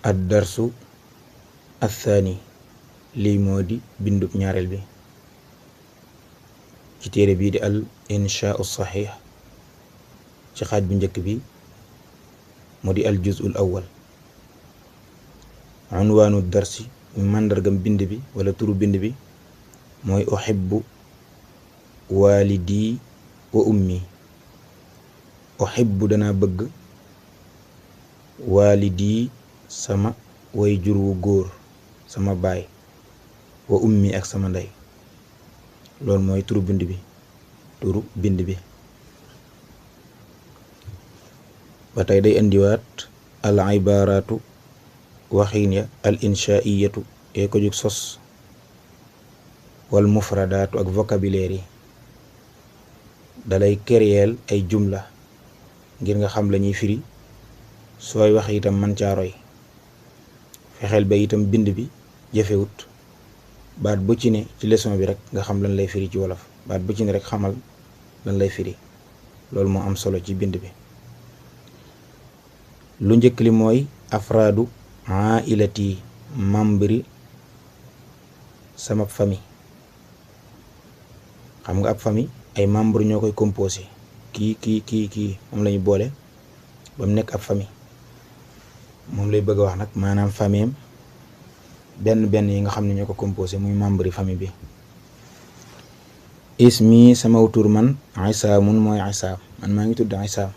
ad darsu athani lii moo di bindub ñaareel bi ci téere bii di al inshaau saxiix ci xaaj bu njëkk bi mu di al juzul awwal. unwaanu darsi màndargam bind bi wala turu bind bi mooy uhibbu walidi wa ummi. uhibbu dana bëgg walidi sama way jur wu góor sama baay wa ummi ak sama ndey. loolu mooy turu bind bi ba tey day indiwaat al ibaaraatu waxiin ya al inshaa'iyatu yee ko jóg sos wal mufradaatu ak vocabulaire yi dalay kéréel ay jumla ngir nga xam lañuy firi sooy wax itam man caaroy. fexeel ba itam bind bi jafewut baat bu ci ne ci leçon bi rek nga xam lan lay firi ci wolof, baat bu ci ne rek xamal lan lay firi. loolu moo am solo ci bind bi. lu njëkk li mooy afraadu ailati membre sama famille. xam nga ab famille ay membre ñoo koy composé kii moom lañu boole ba mu nekk ab famille. moom lay bëgg a wax nag maanaam famille benn yi nga xam ne ñoo ko composé muy membre yi famille bi. ismi sama tur man Isaamun mooy Isaam, man maa ngi tudd Isaam.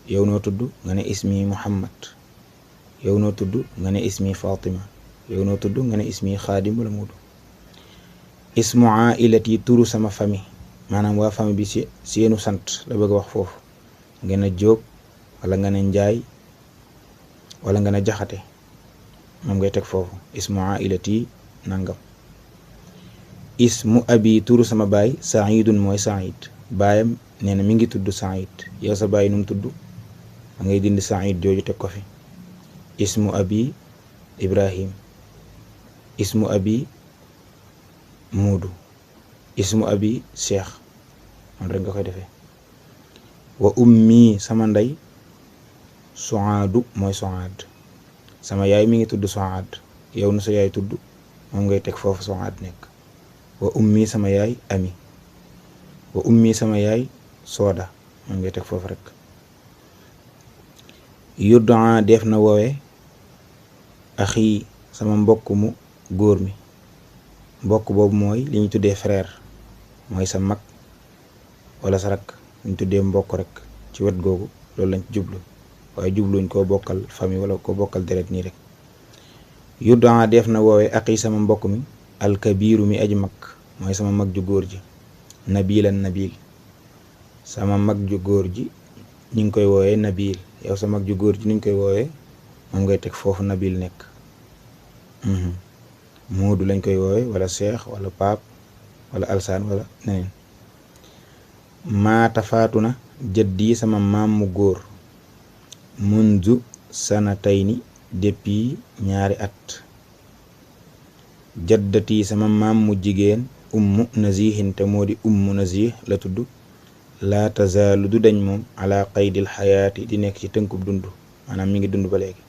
yow noo tudd nga ne ismi Muhammad. yow noo tudd nga ne ismi Fatima. yow noo tudd nga ne ismi Xaadim wala Muudu. ismu ailati turu sama famille maanaam waa famille bi seenu sant la bëgg a wax foofu. nga ne Jóob wala nga ne Njaay wala nga ne Jaxate moom ngay teg foofu ismu ailati nangam. ismu abi turu sama baay Saidun mooy Said, baayam nee na mi ngi tudd Said. yow sa baay nu mu tudd da ngay dindi Said jooju teg ko fi. ismu abi Ibrahim. ismu abi Muudu. ismu abi Cheikh man rek nga koy defee. wa ummi sama ndey Suaadu mooy Suaad, sama yaay mi ngi tudd Suaad. yow nu sa yaay tudd moom ngay teg foofu Suaad nekk. wa ummi sama yaay Ami. wa ummi sama yaay Sooda moom ngay teg foofu rek. yuddaa def na woowe axi sama mbokk mu góor mi. mbokk boobu mooy li ñu tuddee frère, mooy sa mag wala sa rakk. li ñu tuddee mbokk rek ci wet googu loolu lañ ci jublu, waaye jubluñ koo bokkal famille wala koo bokkal deret nii rek. yuddaa def na woowe axi sama mbokk mi alkabiiru mi aji mag, mooy sama mag ju góor ji. nabilan nabil, sama mag ju góor ji ñu ngi koy woowee nabil. yow sa mag ju góor ji ni ñu koy woowee moom ngay teg foofu nabil nekk. Moodu lañ koy woowee wala Cheikh wala Paap wala Alsaan wala neneen. maata faatu na jëddi sama maam mu góor mundu sanatayni depuis ñaari at. jaddati sama maam mu jigéen ummu nazihin te moo di ummu nazih la tudd. laa tazaalu du dañ moom ala qaydil xayaati di nekk ci tënkub dund, maanaam mi ngi dund ba léegi.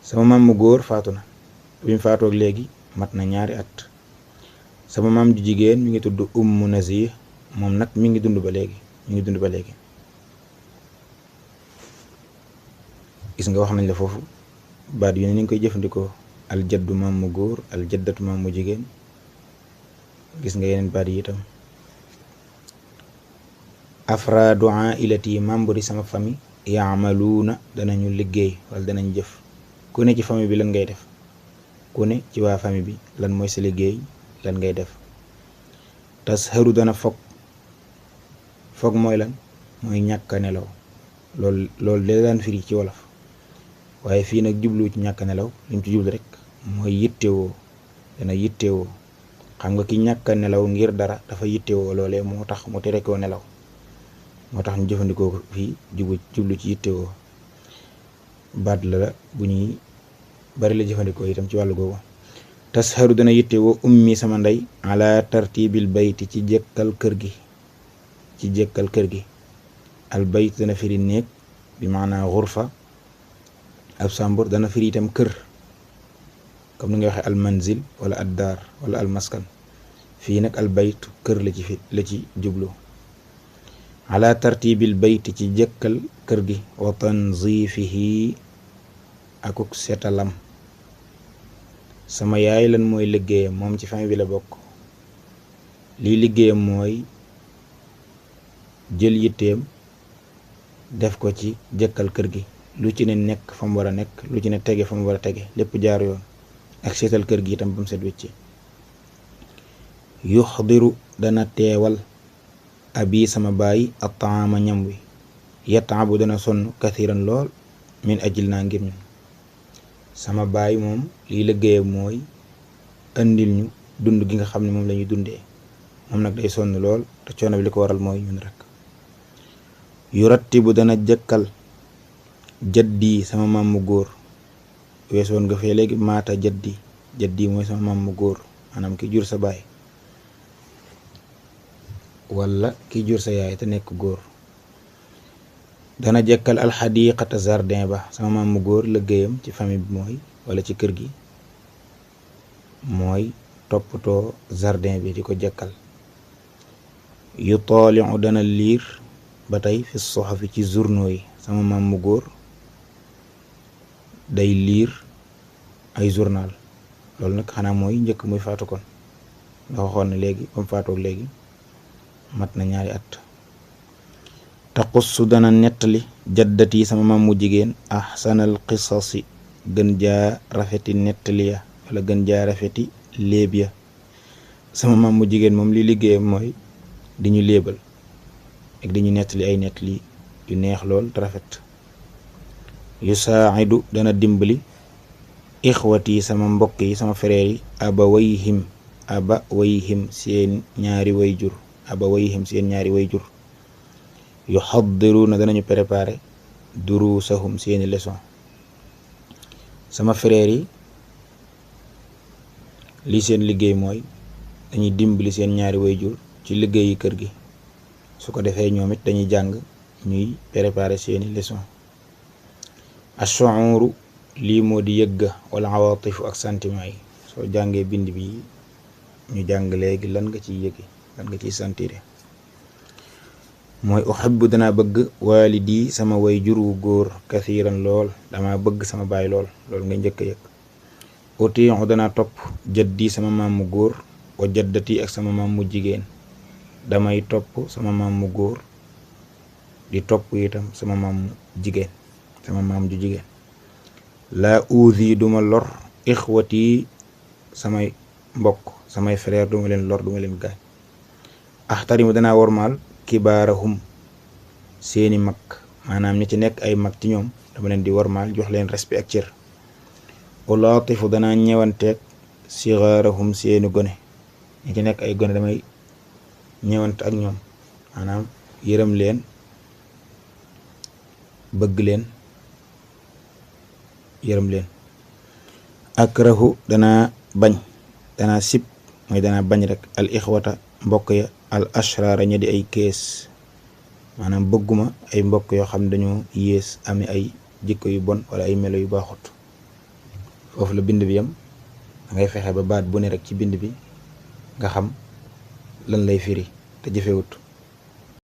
sama maam mu góor faatu na bi mu faatoog léegi mat na ñaari at. sama maam ju jigéen mi ngi tudd ummu nazih, moom nag mi ngi dund ba léegi gis nga wax nañ la foofu baat yu ne ni nga koy jëfandikoo. aljaddu maam mu góor, aljaddatu maam mu jigéen. gis nga yeneen baat yi itam. afraadu ailati membre yi sama famille yaamaluuna danañu liggéey wala danañ jëf. ku ne ci famille bi lan ngay def, ku ne ci waa famille bi lan mooy sa liggéey, lan ngay def. tasharu dana foog mooy lan, mooy ñàkk a nelaw. loolu de daan firi ci wolof, waaye fii nag jublu ci ñàkk a nelaw, li mu ci jublu rek mooy yittewoo. dana yittewoo. xam nga ki ñàkk a nelaw ngir dara dafa yittewoo loolee moo tax mu tere koo nelaw, moo tax ñu jëfandikoo ko fii jublu ci yittewoo. baat la bu ñuy bari la jëfandikoo itam ci wàllu googu. tasharu dana yittewoo ummi sama ndey ala tartibil bayti ci jëkkal kër gi. al bayt dana firi néeg bi maanaa xurfa. ab sàmbur dana firi itam kër comme ni nga waxee al manzil wala ad daar wala al maskan. fii nag al bayt kër la ci jublu. ala tartibil bayt ci jëkkal kër gi wa tanzifihi akuk setalam. sama yaay lan mooy liggéeyam, moom ci famille bi la bokk. lii liggéeyam mooy jël yitteem def ko ci jëkkal kër gi, lu ci ne nekk fa mu war a nekk, lu ci ne tege fa mu war a tege, lépp jaar yoon, ak seetal kër gi itam ba mu set wecci. yuxdiru dana teewal abi sama baay ataama ñam wi, yataabu dana sonn kathiran lool min ajil naa ngir ñun. sama baay moom liy liggéeyam mooy andil ñu dund gi nga xam ne moom la ñuy dundee, moom nag day sonn lool te coono bi li ko waral mooy ñun rek. yurattibu dana jëkkal jaddi sama maam mu góor, weesoon nga fee léegi maata jaddi mooy sama maam mu góor, maanaam ki jur sa baay wala ki jur sa yaay te nekk góor. dana jëkkal alxadiqata jardin ba, sama maam mu góor liggéeyam ci famille bi mooy wala ci kër gi mooy toppatoo jardin bi di ko jëkkal. yu tooliu dana liir ba tey fi soxafi ci journaux yi, sama maam mu góor day liir ay journal. loolu nag xanaa mooy njëkk muy faatu kon, nga waxoon ne léegi ba mu faatoog léegi mat na 2 at. taqussu dana nettali jaddati sama maam mu jigéen ahsanal qisasi gën jaa rafeti nettali ya wala gën jaa rafeti léeb ya. sama maam mu jigéen moom li liggéeyam mooy di ñu léebal ak di ñu nettali ay nettali yu neex lool te rafet. yusaa'idu dana dimbali ixwati sama mbokk yi sama frère yi abawayhim seen ñaari wayjur yuxaddiruna danañu préparé durusahum seeni leçon. sama frère yi lii seen liggéey mooy dañuy dimbali seen ñaari wayjur ci liggéeyi kër gi, su ko defee ñoom it dañuy jàng ñuy préparé seeni leçon. ashuuru lii moo di yëgga wala awatifu ak sentiment yi. soo jàngee bind bi ñu jàng léegi lan nga ciy yëge, lan nga ciy sentire. mooy uhibbu danaa bëgg walidi sama wayjur wu góor kathiran lool, dama bëgg sama baay lool, loolu nga njëkk a yëg. utii'u danaa topp jaddi sama maam mu góor wa jaddati ak sama maam mu jigéen, damay topp sama maam mu góor di topp itam sama maam mu jigéen, sama maam ju jigéen. laa uuzi duma lor ixwati samay mbokk, samay frère duma leen lor, duma leen gaañ. axtarimu danaa wormaal kibaarahum seeni mag, maanaam ñi ci nekk ay mag ci ñoom dama leen di wormaal, jox leen respect ak cër. ulaatifu danaa ñewanteeg sigaarahum seeni gone, ñi ci nekk ay gone damay ñewante ak ñoom, maanaam yërëm leen, bëgg leen, yërëm leen. akrahu danaa bañ, danaa sib mooy danaa bañ rek al ixwata mbokk ya al ashraara ña di ay kees, maanaam bëgguma ay mbokk yoo xam ne dañoo yées, amee ay jikko yu bon wala ay melo yu baaxut. foofu la bind bi yam, da ngay fexe ba baat bu ne rek ci bind bi nga xam lan lay firi te jëfewut.